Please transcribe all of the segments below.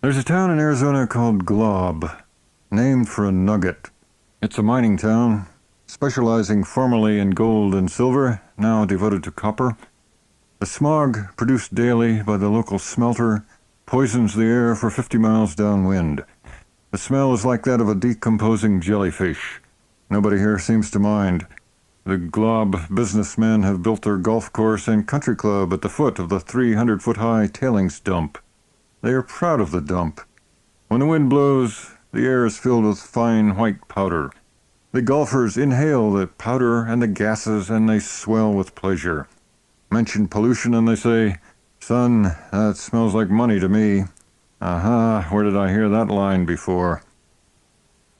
There's a town in Arizona called Glob, named for a nugget. It's a mining town, specializing formerly in gold and silver, now devoted to copper. The smog produced daily by the local smelter poisons the air for 50 miles downwind. The smell is like that of a decomposing jellyfish. Nobody here seems to mind. The Glob businessmen have built their golf course and country club at the foot of the 300-foot-high tailings dump. They are proud of the dump. When the wind blows, the air is filled with fine white powder. The golfers inhale the powder and the gases, and they swell with pleasure. Mention pollution, and they say, "Son, that smells like money to me." Aha, where did I hear that line before?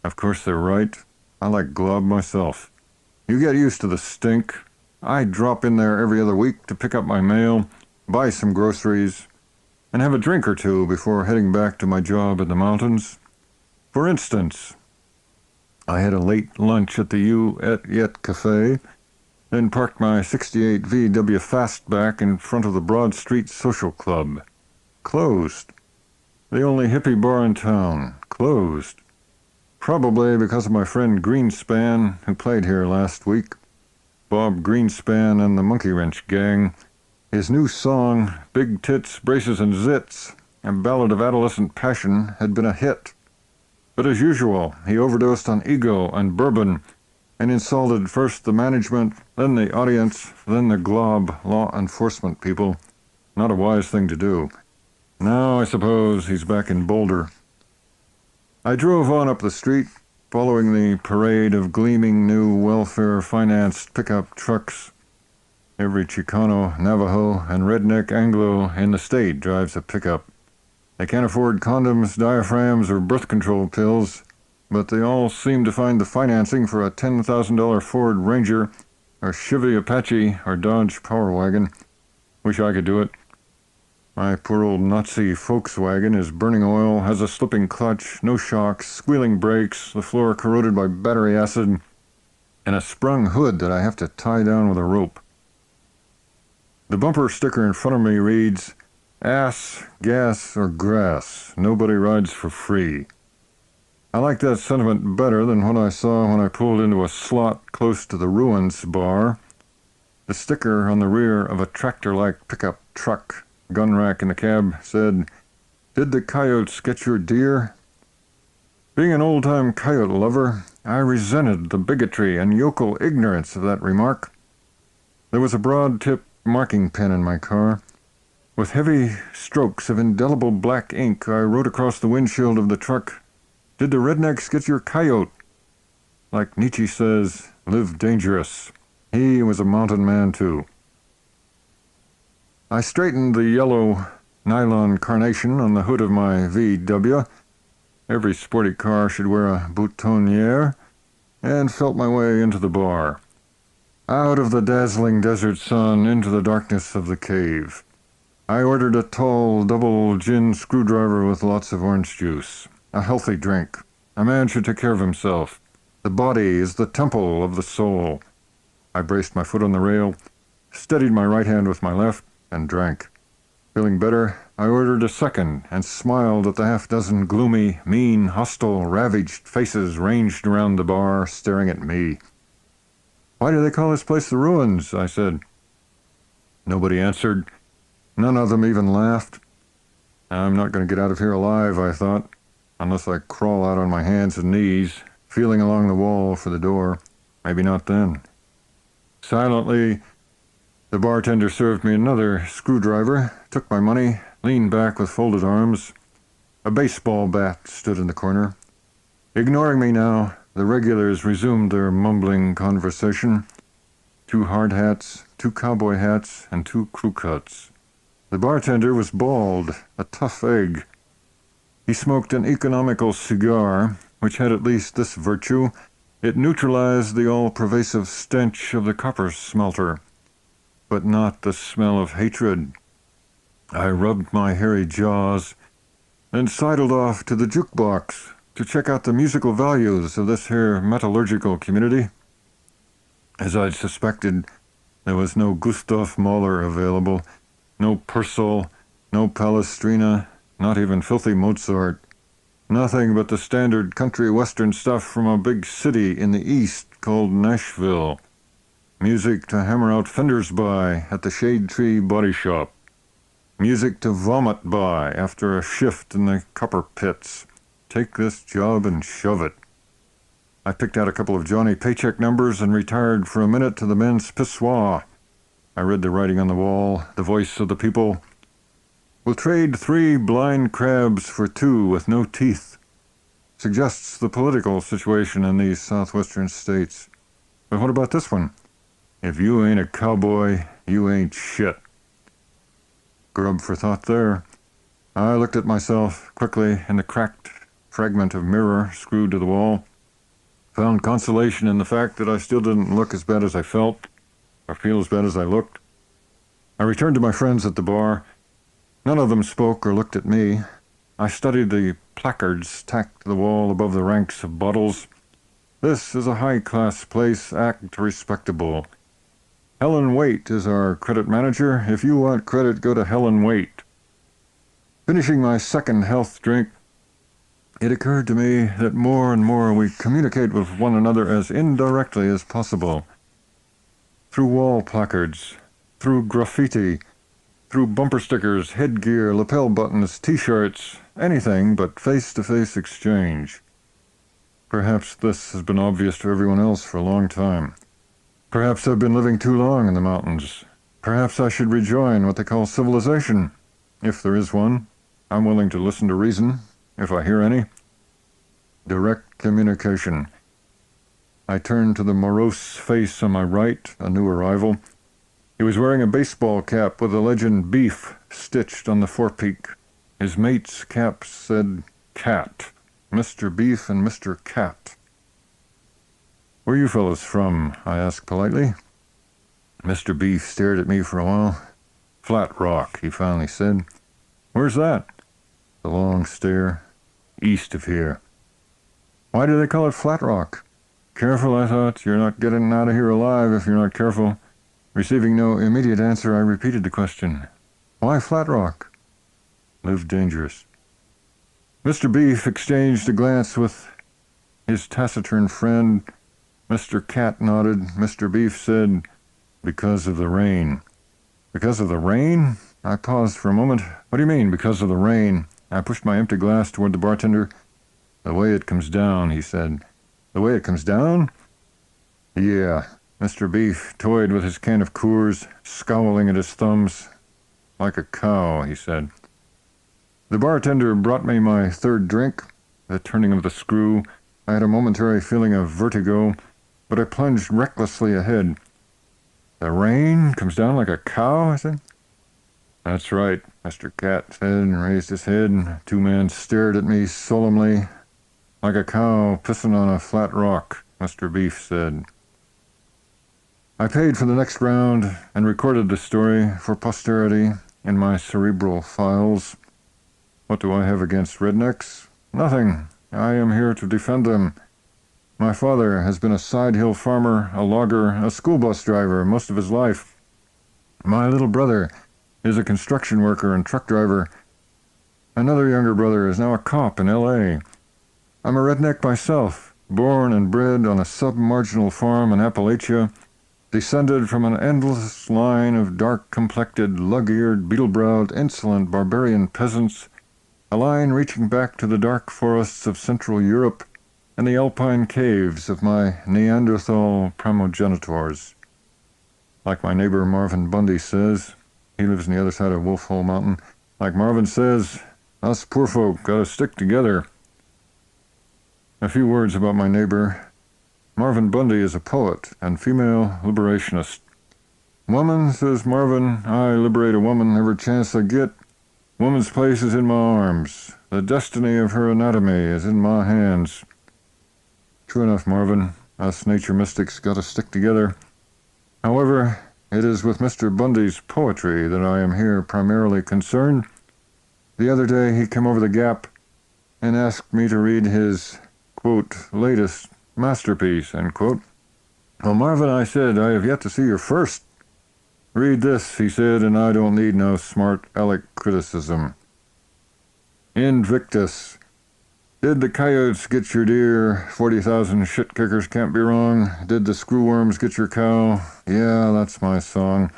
Of course they're right. I like Glob myself. You get used to the stink. I drop in there every other week to pick up my mail, buy some groceries, and have a drink or two before heading back to my job in the mountains. For instance, I had a late lunch at the U et Yet Cafe, then parked my 68 VW Fastback in front of the Broad Street Social Club. Closed. The only hippie bar in town. Closed. Probably because of my friend Greenspan, who played here last week. Bob Greenspan and the Monkey Wrench Gang. His new song, Big Tits, Braces and Zits, a ballad of adolescent passion, had been a hit. But as usual, he overdosed on ego and bourbon, and insulted first the management, then the audience, then the Glob law enforcement people. Not a wise thing to do. Now I suppose he's back in Boulder. I drove on up the street, following the parade of gleaming new welfare-financed pickup trucks. Every Chicano, Navajo, and Redneck Anglo in the state drives a pickup. They can't afford condoms, diaphragms, or birth control pills, but they all seem to find the financing for a $10,000 Ford Ranger, or Chevy Apache, or Dodge Power Wagon. Wish I could do it. My poor old Nazi Volkswagen is burning oil, has a slipping clutch, no shocks, squealing brakes, the floor corroded by battery acid, and a sprung hood that I have to tie down with a rope. The bumper sticker in front of me reads, "Ass, gas, or grass. Nobody rides for free." I like that sentiment better than what I saw when I pulled into a slot close to the Ruins bar. The sticker on the rear of a tractor-like pickup truck, gun rack in the cab, said, "Did the coyotes get your deer?" Being an old-time coyote lover, I resented the bigotry and yokel ignorance of that remark. There was a broad-tip marking pen in my car. With heavy strokes of indelible black ink, I wrote across the windshield of the truck, "Did the rednecks get your coyote?" Like Nietzsche says, live dangerous. He was a mountain man, too. I straightened the yellow nylon carnation on the hood of my VW. Every sporty car should wear a boutonniere, and felt my way into the bar. Out of the dazzling desert sun into the darkness of the cave. I ordered a tall double gin screwdriver with lots of orange juice. A healthy drink. A man should take care of himself. The body is the temple of the soul. I braced my foot on the rail, steadied my right hand with my left, and drank. Feeling better, I ordered a second and smiled at the half-dozen gloomy, mean, hostile, ravaged faces ranged around the bar, staring at me. "Why do they call this place the Ruins?" I said. Nobody answered. None of them even laughed. I'm not going to get out of here alive, I thought, unless I crawl out on my hands and knees, feeling along the wall for the door. Maybe not then. Silently, the bartender served me another screwdriver, took my money, leaned back with folded arms. A baseball bat stood in the corner. Ignoring me now, the regulars resumed their mumbling conversation. 2 hard hats, 2 cowboy hats, and 2 crew cuts. The bartender was bald, a tough egg. He smoked an economical cigar, which had at least this virtue: it neutralized the all-pervasive stench of the copper smelter, but not the smell of hatred. I rubbed my hairy jaws and sidled off to the jukebox to check out the musical values of this here metallurgical community. As I'd suspected, there was no Gustav Mahler available, no Purcell, no Palestrina, not even filthy Mozart. Nothing but the standard country western stuff from a big city in the east called Nashville. Music to hammer out fenders by at the Shade Tree Body Shop. Music to vomit by after a shift in the copper pits. Take this job and shove it. I picked out a couple of Johnny paycheck numbers and retired for a minute to the men's pissoir. I read the writing on the wall, the voice of the people. We'll trade 3 blind crabs for 2 with no teeth. Suggests the political situation in these southwestern states. But what about this one? If you ain't a cowboy, you ain't shit. Grub for thought there. I looked at myself quickly in the cracked fragment of mirror screwed to the wall. Found consolation in the fact that I still didn't look as bad as I felt, or feel as bad as I looked. I returned to my friends at the bar. None of them spoke or looked at me. I studied the placards tacked to the wall above the ranks of bottles. This is a high-class place, act respectable. Helen Waite is our credit manager. If you want credit, go to Helen Waite. Finishing my second health drink, it occurred to me that more and more we communicate with one another as indirectly as possible. Through wall placards, through graffiti, through bumper stickers, headgear, lapel buttons, t-shirts, anything but face-to-face exchange. Perhaps this has been obvious to everyone else for a long time. Perhaps I've been living too long in the mountains. Perhaps I should rejoin what they call civilization. If there is one, I'm willing to listen to reason, if I hear any. Direct communication. I turned to the morose face on my right, a new arrival. He was wearing a baseball cap with the legend Beef stitched on the forepeak. His mate's cap said Cat. Mr. Beef and Mr. Cat. Where you fellas from? I asked politely. Mr. Beef stared at me for a while. Flat Rock, he finally said. Where's that? A long stare. East of here. Why do they call it Flat Rock? Careful, I thought. You're not getting out of here alive if you're not careful. Receiving no immediate answer, I repeated the question. Why Flat Rock? Live dangerous. Mr. Beef exchanged a glance with his taciturn friend. Mr. Cat nodded. Mr. Beef said, because of the rain. Because of the rain? I paused for a moment. What do you mean, because of the rain? I pushed my empty glass toward the bartender. The way it comes down, he said. The way it comes down? Yeah. Mr. Beef toyed with his can of Coors, scowling at his thumbs. Like a cow, he said. The bartender brought me my third drink. The turning of the screw. I had a momentary feeling of vertigo, but I plunged recklessly ahead. The rain comes down like a cow, I said. That's right, Mr. Cat said and raised his head. 2 men stared at me solemnly. Like a cow pissing on a flat rock, Mr. Beef said. I paid for the next round and recorded the story for posterity in my cerebral files. What do I have against rednecks? Nothing. I am here to defend them. My father has been a side hill farmer, a logger, a school bus driver most of his life. My little brother is a construction worker and truck driver. Another younger brother is now a cop in L.A. I'm a redneck myself, born and bred on a sub-marginal farm in Appalachia, descended from an endless line of dark-complected, lug-eared, beetle-browed, insolent barbarian peasants, a line reaching back to the dark forests of Central Europe and the alpine caves of my Neanderthal primogenitors. Like my neighbor Marvin Bundy says, he lives on the other side of Wolf Hole Mountain, like Marvin says, us poor folk gotta stick together. A few words about my neighbor. Marvin Bundy is a poet and female liberationist. Woman, says Marvin, I liberate a woman every chance I get. Woman's place is in my arms. The destiny of her anatomy is in my hands. True enough, Marvin. Us nature mystics gotta stick together. However, it is with Mr. Bundy's poetry that I am here primarily concerned. The other day he came over the Gap and asked me to read his, quote, latest masterpiece, end quote. Well, Marvin, I said, I have yet to see your first. Read this, he said, and I don't need no smart aleck criticism. Invictus. Did the coyotes get your deer? 40,000 shit kickers can't be wrong. Did the screwworms get your cow? Yeah, that's my song.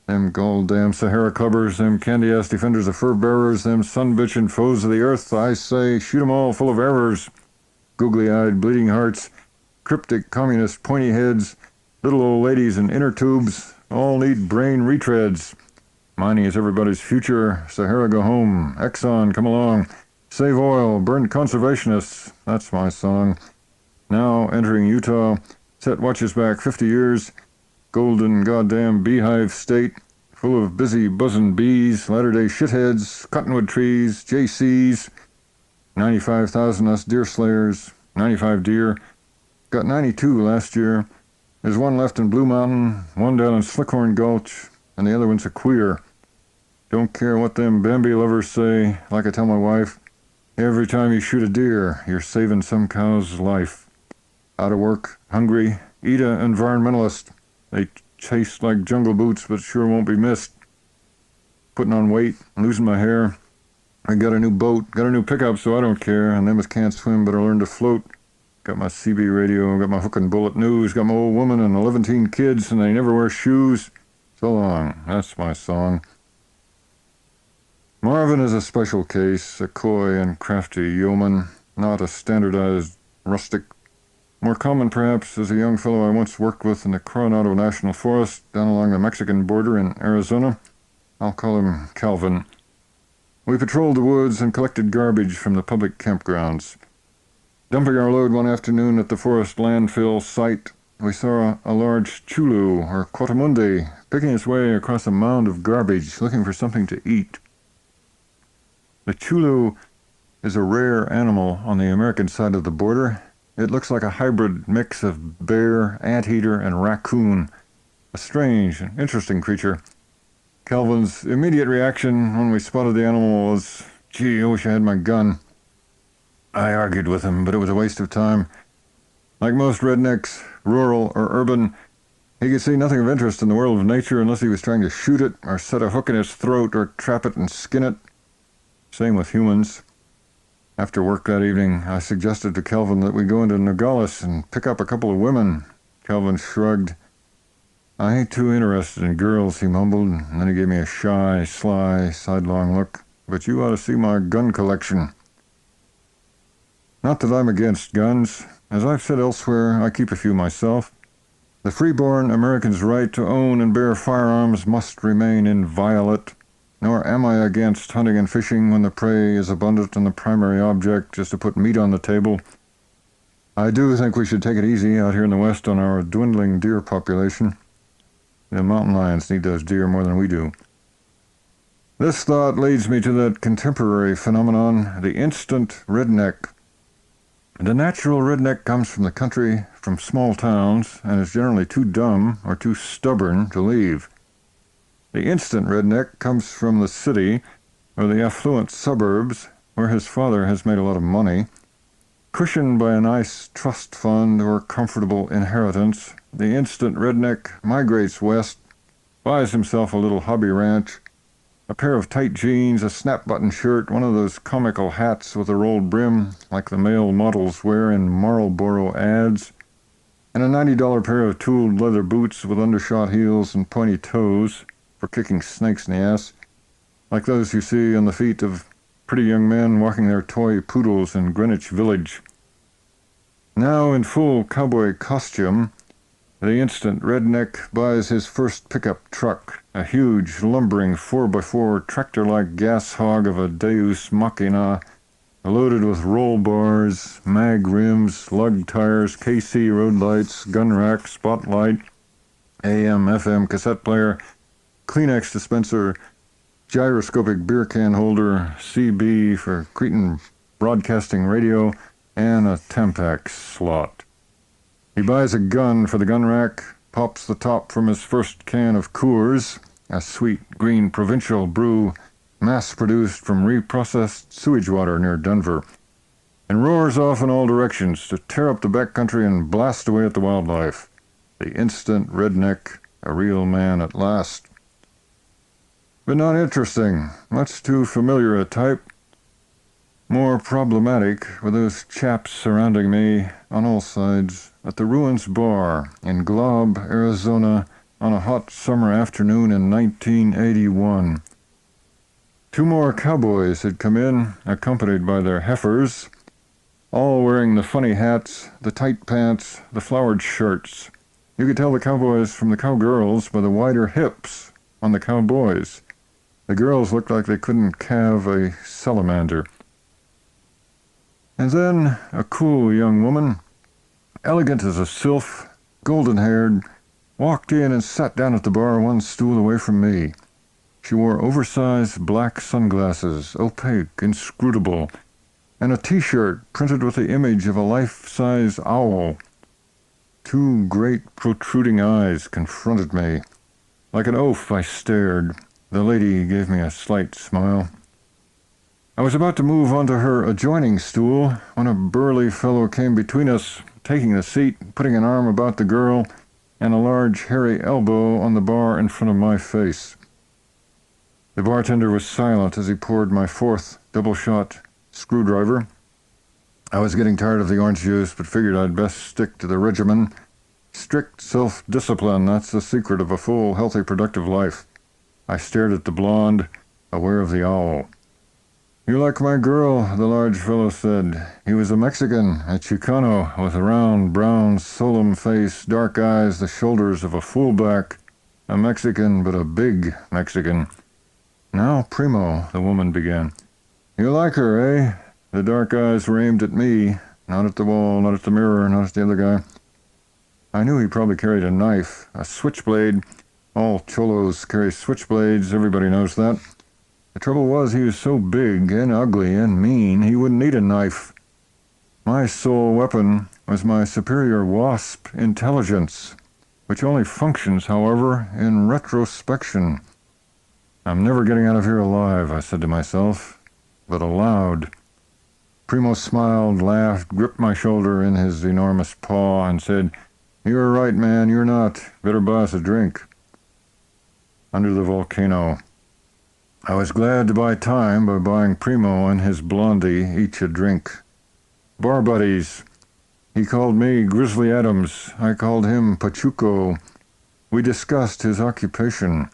Them goddamn Sahara clubbers, them candy-ass defenders of fur-bearers, them sun-bitchin' foes of the earth, I say, shoot 'em all full of errors. Googly-eyed, bleeding hearts, cryptic communist pointy heads, little old ladies in inner tubes, all need brain retreads. Mining is everybody's future. Sahara go home. Exxon come along. Save oil. Burn conservationists. That's my song. Now entering Utah. Set watches back 50 years. Golden goddamn beehive state. Full of busy buzzing bees. Latter-day shitheads. Cottonwood trees. JCs. 95,000 us deer slayers. 95 deer. Got 92 last year. There's one left in Blue Mountain, one down in Slickhorn Gulch, and the other one's a queer. Don't care what them Bambi lovers say. Like I tell my wife, every time you shoot a deer, you're saving some cow's life. Out of work, hungry, eat a environmentalist. They taste like jungle boots, but sure won't be missed. Putting on weight, losing my hair. I got a new boat, got a new pickup, so I don't care. And them that can't swim better learn to float. Got my CB radio, got my hook and bullet news, got my old woman and 11 kids, and they never wear shoes. So long, that's my song. Marvin is a special case, a coy and crafty yeoman, not a standardized rustic. More common, perhaps, is a young fellow I once worked with in the Coronado National Forest down along the Mexican border in Arizona. I'll call him Calvin. We patrolled the woods and collected garbage from the public campgrounds. Dumping our load one afternoon at the forest landfill site, we saw a large chulu, or coatimundi, picking its way across a mound of garbage, looking for something to eat. The chulu is a rare animal on the American side of the border. It looks like a hybrid mix of bear, anteater, and raccoon. A strange and interesting creature. Calvin's immediate reaction when we spotted the animal was, "Gee, I wish I had my gun." I argued with him, but it was a waste of time. Like most rednecks, rural or urban, he could see nothing of interest in the world of nature unless he was trying to shoot it, or set a hook in its throat, or trap it and skin it. Same with humans. After work that evening, I suggested to Calvin that we go into Nogales and pick up a couple of women. Calvin shrugged. "I ain't too interested in girls," he mumbled, and then he gave me a shy, sly, sidelong look. "But you ought to see my gun collection." Not that I'm against guns. As I've said elsewhere, I keep a few myself. The freeborn American's right to own and bear firearms must remain inviolate, nor am I against hunting and fishing when the prey is abundant and the primary object is to put meat on the table. I do think we should take it easy out here in the West on our dwindling deer population. The mountain lions need those deer more than we do. This thought leads me to that contemporary phenomenon, the instant redneck. The natural redneck comes from the country, from small towns, and is generally too dumb or too stubborn to leave. The instant redneck comes from the city or the affluent suburbs, where his father has made a lot of money. Cushioned by a nice trust fund or comfortable inheritance, the instant redneck migrates west, buys himself a little hobby ranch, a pair of tight jeans, a snap-button shirt, one of those comical hats with a rolled brim like the male models wear in Marlboro ads, and a $90 pair of tooled leather boots with undershot heels and pointy toes for kicking snakes in the ass, like those you see on the feet of pretty young men walking their toy poodles in Greenwich Village. Now in full cowboy costume, the instant redneck buys his first pickup truck, a huge, lumbering 4x4 tractor-like gas hog of a Deus Machina, loaded with roll bars, mag rims, lug tires, KC road lights, gun rack, spotlight, AM/FM cassette player, Kleenex dispenser, gyroscopic beer can holder, CB for Cretan Broadcasting Radio, and a Tampax slot. He buys a gun for the gun rack, pops the top from his first can of Coors, a sweet green provincial brew mass-produced from reprocessed sewage water near Denver, and roars off in all directions to tear up the backcountry and blast away at the wildlife. The instant redneck, a real man at last. But not interesting, much too familiar a type. More problematic were those chaps surrounding me on all sides at the Ruins Bar in Glob, Arizona, on a hot summer afternoon in 1981. Two more cowboys had come in, accompanied by their heifers, all wearing the funny hats, the tight pants, the flowered shirts. You could tell the cowboys from the cowgirls by the wider hips on the cowboys. The girls looked like they couldn't calve a salamander. And then a cool young woman, elegant as a sylph, golden-haired, walked in and sat down at the bar one stool away from me. She wore oversized black sunglasses, opaque, inscrutable, and a T-shirt printed with the image of a life-size owl. Two great protruding eyes confronted me. Like an oaf, I stared. The lady gave me a slight smile. I was about to move onto her adjoining stool when a burly fellow came between us, taking the seat, putting an arm about the girl, and a large hairy elbow on the bar in front of my face. The bartender was silent as he poured my fourth double-shot screwdriver. I was getting tired of the orange juice, but figured I'd best stick to the regimen. Strict self-discipline, that's the secret of a full, healthy, productive life. I stared at the blonde, aware of the owl. "You like my girl," the large fellow said. He was a Mexican, a Chicano, with a round, brown, solemn face, dark eyes, the shoulders of a fullback. A Mexican, but a big Mexican. "Now, Primo," the woman began. "You like her, eh?" The dark eyes were aimed at me, not at the wall, not at the mirror, not at the other guy. I knew he probably carried a knife, a switchblade. All cholos carry switchblades, everybody knows that. The trouble was he was so big and ugly and mean he wouldn't need a knife. My sole weapon was my superior wasp intelligence, which only functions, however, in retrospection. "I'm never getting out of here alive," I said to myself, but aloud. Primo smiled, laughed, gripped my shoulder in his enormous paw, and said, "You're right, man, you're not. Better buy us a drink." Under the volcano. I was glad to buy time by buying Primo and his blondie each a drink. Bar buddies. He called me Grizzly Adams. I called him Pachuco. We discussed his occupation.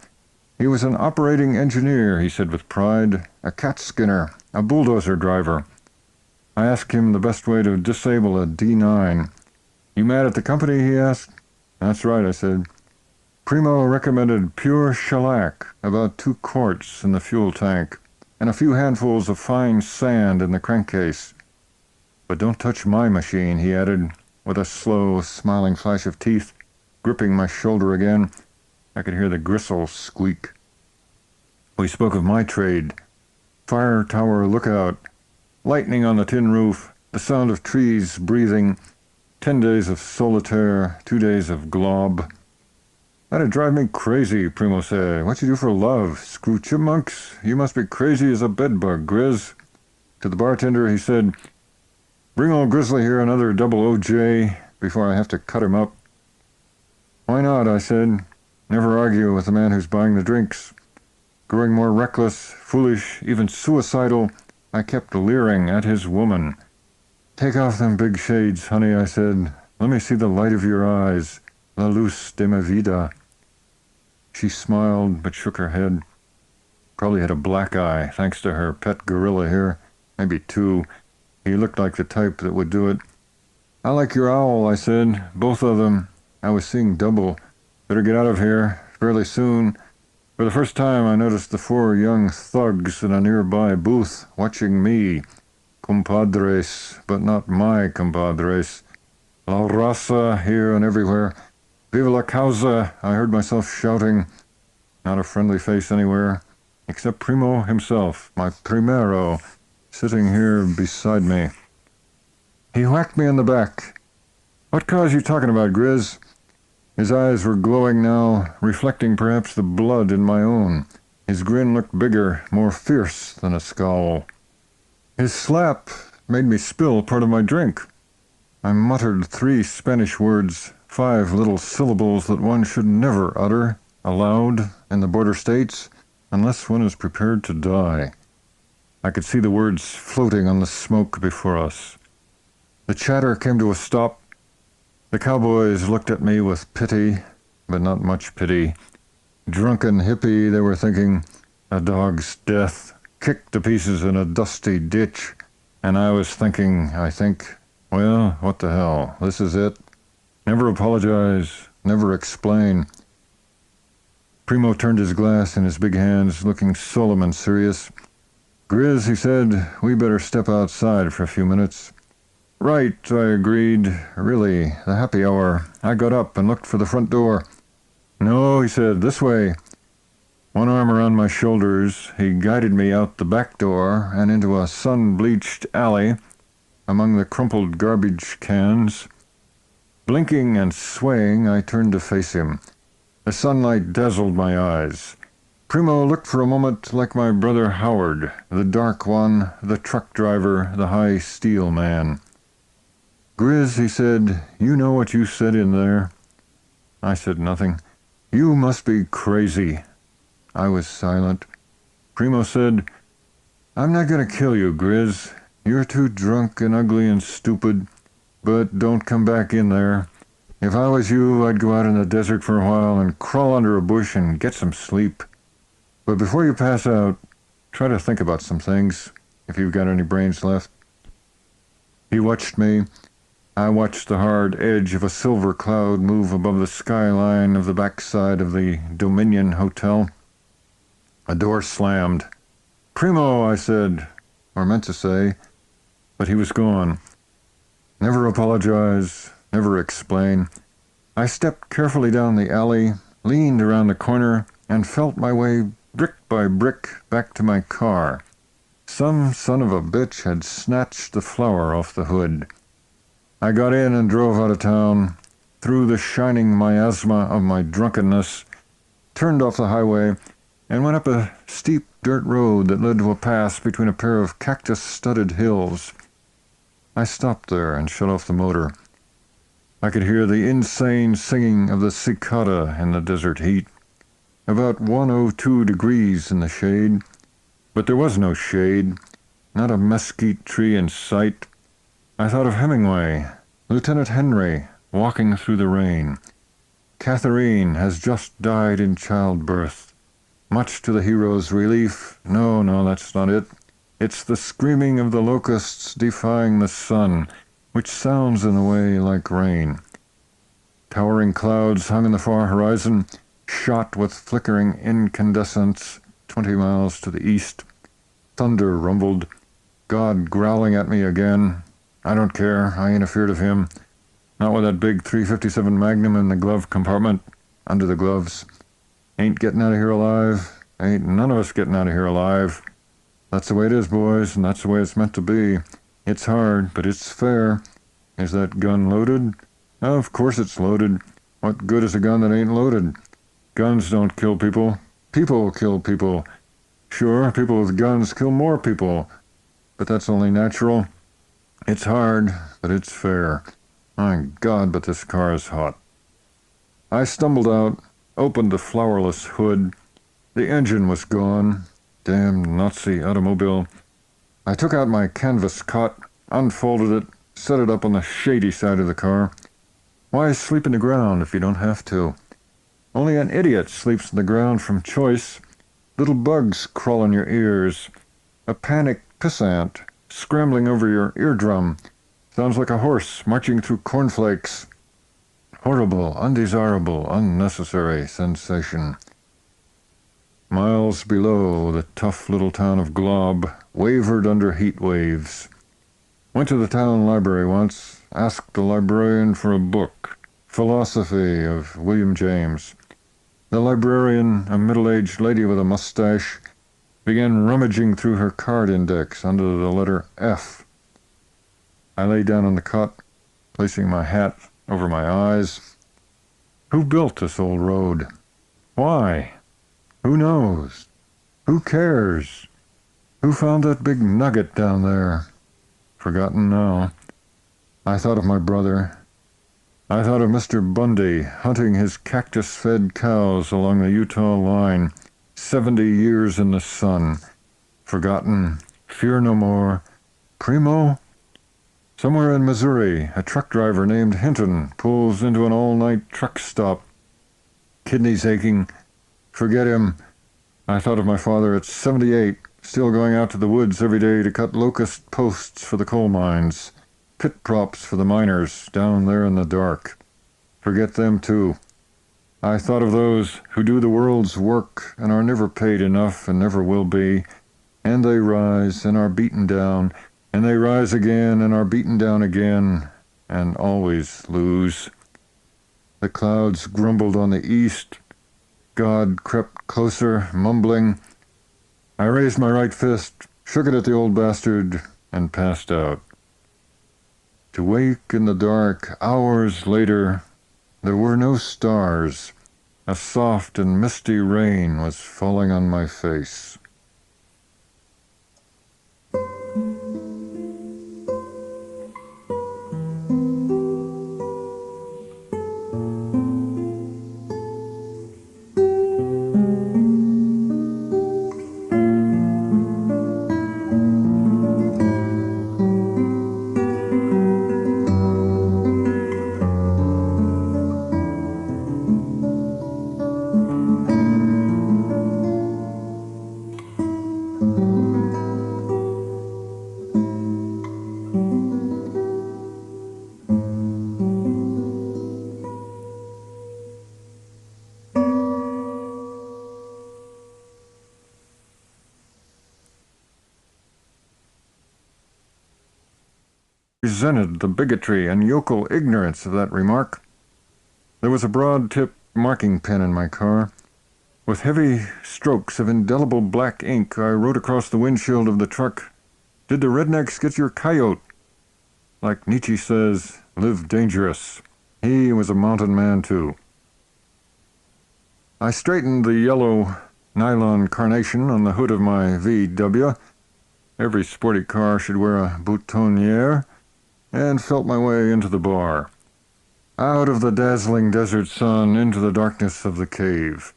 He was an operating engineer, he said with pride, a cat skinner, a bulldozer driver. I asked him the best way to disable a D9. "You mad at the company?" he asked. "That's right," I said. Primo recommended pure shellac, about 2 quarts in the fuel tank, and a few handfuls of fine sand in the crankcase. "But don't touch my machine," he added, with a slow, smiling flash of teeth, gripping my shoulder again. I could hear the gristle squeak. We spoke of my trade. Fire tower lookout, lightning on the tin roof, the sound of trees breathing, 10 days of solitaire, 2 days of glob. "That'd drive me crazy," Primo said. "What you do for love? Screw chipmunks? You must be crazy as a bedbug, Grizz." To the bartender he said, "Bring old Grizzly here another double OJ before I have to cut him up." "Why not?" I said. Never argue with the man who's buying the drinks. Growing more reckless, foolish, even suicidal, I kept leering at his woman. "Take off them big shades, honey," I said. "Let me see the light of your eyes. La luz de mi vida." She smiled, but shook her head. Probably had a black eye, thanks to her pet gorilla here. Maybe 2. He looked like the type that would do it. "I like your owl," I said. "Both of them." I was seeing double. Better get out of here, fairly soon. For the first time, I noticed the 4 young thugs in a nearby booth watching me. Compadres, but not my compadres. La raza here and everywhere. "Viva la causa," I heard myself shouting. Not a friendly face anywhere, except Primo himself, my primero, sitting here beside me. He whacked me on the back. "What cause you talking about, Grizz?" His eyes were glowing now, reflecting perhaps the blood in my own. His grin looked bigger, more fierce than a scowl. His slap made me spill part of my drink. I muttered 3 Spanish words, 5 little syllables that one should never utter aloud in the border states unless one is prepared to die. I could see the words floating on the smoke before us. The chatter came to a stop. The cowboys looked at me with pity, but not much pity. Drunken hippie, they were thinking, a dog's death, kicked to pieces in a dusty ditch. And I was thinking, I think, well, what the hell, this is it. Never apologize, never explain. Primo turned his glass in his big hands, looking solemn and serious. Grizz, he said, we better step outside for a few minutes. Right, I agreed. Really, the happy hour. I got up and looked for the front door. No, he said, this way. One arm around my shoulders, he guided me out the back door and into a sun-bleached alley among the crumpled garbage cans. Blinking and swaying, I turned to face him. The sunlight dazzled my eyes. Primo looked for a moment like my brother Howard, the dark one, the truck driver, the high steel man. Grizz, he said, you know what you said in there? I said nothing. You must be crazy. I was silent. Primo said, I'm not going to kill you, Grizz. You're too drunk and ugly and stupid, but don't come back in there. If I was you, I'd go out in the desert for a while and crawl under a bush and get some sleep. But before you pass out, try to think about some things, if you've got any brains left. He watched me. I watched the hard edge of a silver cloud move above the skyline of the backside of the Dominion Hotel. A door slammed. Primo, I said, or meant to say, but he was gone. Never apologize, never explain. I stepped carefully down the alley, leaned around the corner, and felt my way brick by brick back to my car. Some son of a bitch had snatched the flower off the hood. I got in and drove out of town, through the shining miasma of my drunkenness, turned off the highway, and went up a steep dirt road that led to a pass between a pair of cactus-studded hills. I stopped there and shut off the motor. I could hear the insane singing of the cicada in the desert heat. About 102 degrees in the shade, but there was no shade, not a mesquite tree in sight. I thought of Hemingway, Lieutenant Henry, walking through the rain. Catherine has just died in childbirth. Much to the hero's relief, no, that's not it. It's the screaming of the locusts defying the sun, which sounds in a way like rain. Towering clouds hung in the far horizon, shot with flickering incandescence 20 miles to the east. Thunder rumbled. God growling at me again. I don't care. I ain't afeard of him. Not with that big .357 Magnum in the glove compartment, under the gloves. Ain't getting out of here alive. Ain't none of us getting out of here alive. That's the way it is, boys, and that's the way it's meant to be. It's hard, but it's fair. Is that gun loaded? Of course it's loaded. What good is a gun that ain't loaded? Guns don't kill people. People kill people. Sure, people with guns kill more people, but that's only natural. It's hard, but it's fair. My God, but this car is hot. I stumbled out, opened the flowerless hood. The engine was gone. Damn Nazi automobile. I took out my canvas cot, unfolded it, set it up on the shady side of the car. Why sleep in the ground if you don't have to? Only an idiot sleeps in the ground from choice. Little bugs crawl in your ears. A panicked pissant scrambling over your eardrum. Sounds like a horse marching through cornflakes. Horrible, undesirable, unnecessary sensation. Miles below, the tough little town of Glob wavered under heat waves. Went to the town library once, asked the librarian for a book, Philosophy of William James. The librarian, a middle-aged lady with a mustache, began rummaging through her card index under the letter F. I lay down on the cot, placing my hat over my eyes. Who built this old road? Why? Who knows? Who cares? Who found that big nugget down there? Forgotten now. I thought of my brother. I thought of Mr. Bundy hunting his cactus-fed cows along the Utah line, 70 years in the sun. Forgotten. Fear no more. Primo? Somewhere in Missouri, a truck driver named Hinton pulls into an all-night truck stop. Kidneys aching. Forget him. I thought of my father at 78, still going out to the woods every day to cut locust posts for the coal mines, pit props for the miners down there in the dark. Forget them too. I thought of those who do the world's work and are never paid enough and never will be, and they rise and are beaten down, and they rise again and are beaten down again, and always lose. The clouds grumbled on the east. God crept closer, mumbling. I raised my right fist, shook it at the old bastard, and passed out. To wake in the dark, hours later, there were no stars. A soft and misty rain was falling on my face. Resented the bigotry and yokel ignorance of that remark. There was a broad-tipped marking pen in my car. With heavy strokes of indelible black ink, I wrote across the windshield of the truck, "Did the rednecks get your coyote?" Like Nietzsche says, live dangerous. He was a mountain man, too. I straightened the yellow nylon carnation on the hood of my VW. Every sporty car should wear a boutonniere, and felt my way into the bar. Out of the dazzling desert sun into the darkness of the cave.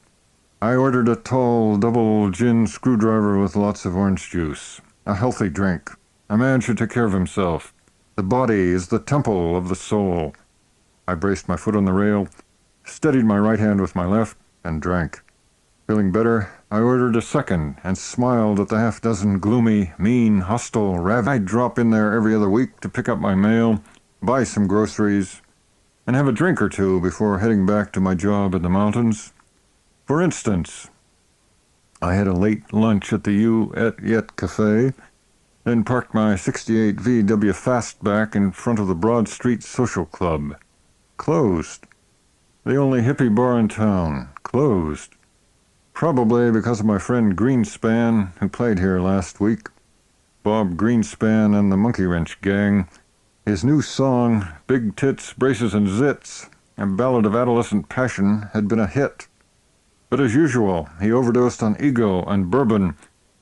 I ordered a tall double gin screwdriver with lots of orange juice. A healthy drink. A man should take care of himself. The body is the temple of the soul. I braced my foot on the rail, steadied my right hand with my left, and drank. Feeling better, I ordered a second and smiled at the half-dozen gloomy, mean, hostile I'd drop in there every other week to pick up my mail, buy some groceries, and have a drink or two before heading back to my job in the mountains. For instance, I had a late lunch at the U et Yet Cafe, then parked my 68 VW Fastback in front of the Broad Street Social Club. Closed. The only hippie bar in town. Closed. Probably because of my friend Greenspan, who played here last week. Bob Greenspan and the Monkey Wrench Gang. His new song, Big Tits, Braces and Zits, a ballad of adolescent passion, had been a hit. But as usual, he overdosed on ego and bourbon,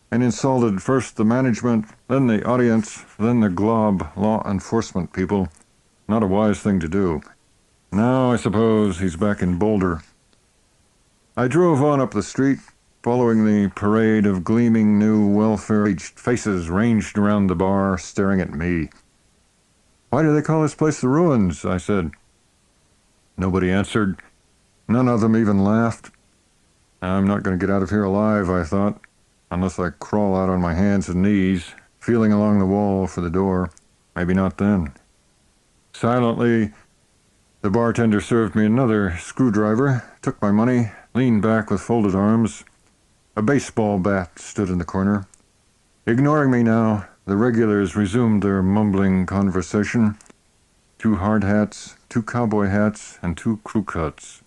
and insulted first the management, then the audience, then the glob law enforcement people. Not a wise thing to do. Now I suppose he's back in Boulder. I drove on up the street, following the parade of gleaming new welfare-aged faces ranged around the bar, staring at me. "Why do they call this place the Ruins?" I said. Nobody answered. None of them even laughed. I'm not going to get out of here alive, I thought, unless I crawl out on my hands and knees, feeling along the wall for the door. Maybe not then. Silently, the bartender served me another screwdriver, took my money, leaned back with folded arms. A baseball bat stood in the corner. Ignoring me now, the regulars resumed their mumbling conversation. 2 hard hats, 2 cowboy hats, and 2 crew cuts.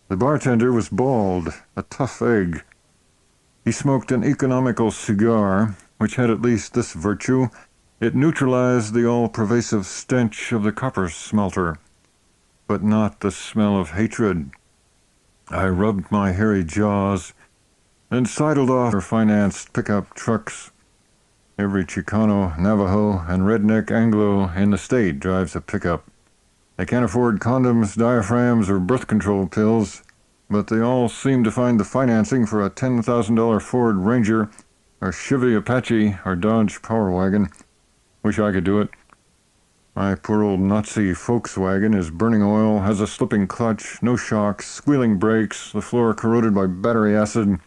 The bartender was bald, a tough egg. He smoked an economical cigar, which had at least this virtue: it neutralized the all-pervasive stench of the copper smelter, but not the smell of hatred. I rubbed my hairy jaws and sidled off for financed pickup trucks. Every Chicano, Navajo, and redneck Anglo in the state drives a pickup. They can't afford condoms, diaphragms, or birth control pills, but they all seem to find the financing for a $10,000 Ford Ranger our Chevy Apache, our Dodge Power Wagon. Wish I could do it. My poor old Nazi Volkswagen is burning oil, has a slipping clutch, no shocks, squealing brakes, the floor corroded by battery acid,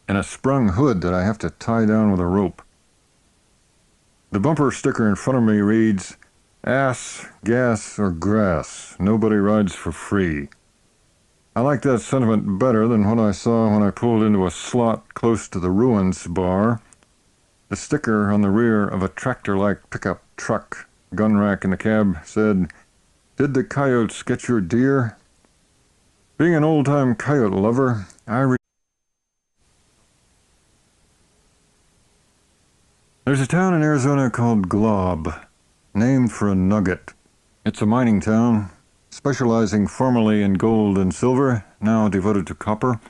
and a sprung hood that I have to tie down with a rope. The bumper sticker in front of me reads, "Ass, gas, or grass. Nobody rides for free." I like that sentiment better than what I saw when I pulled into a slot close to the Ruins bar. The sticker on the rear of a tractor-like pickup truck, gun rack in the cab, said, "Did the coyotes get your deer?" Being an old-time coyote lover, There's a town in Arizona called Glob, named for a nugget. It's a mining town, specializing formerly in gold and silver, now devoted to copper.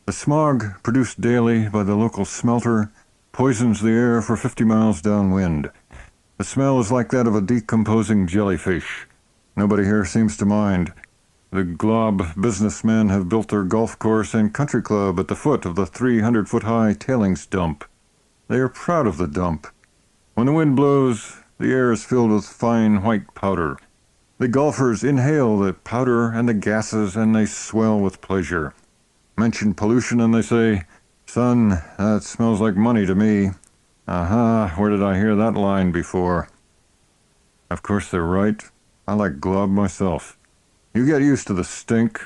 The smog produced daily by the local smelter poisons the air for 50 miles downwind. The smell is like that of a decomposing jellyfish. Nobody here seems to mind. The Glob businessmen have built their golf course and country club at the foot of the 300-foot-high tailings dump. They are proud of the dump. When the wind blows, the air is filled with fine white powder. The golfers inhale the powder and the gases, and they swell with pleasure. Mention pollution, and they say, "Son, that smells like money to me." Aha, where did I hear that line before? Of course they're right. I like Glob myself. You get used to the stink,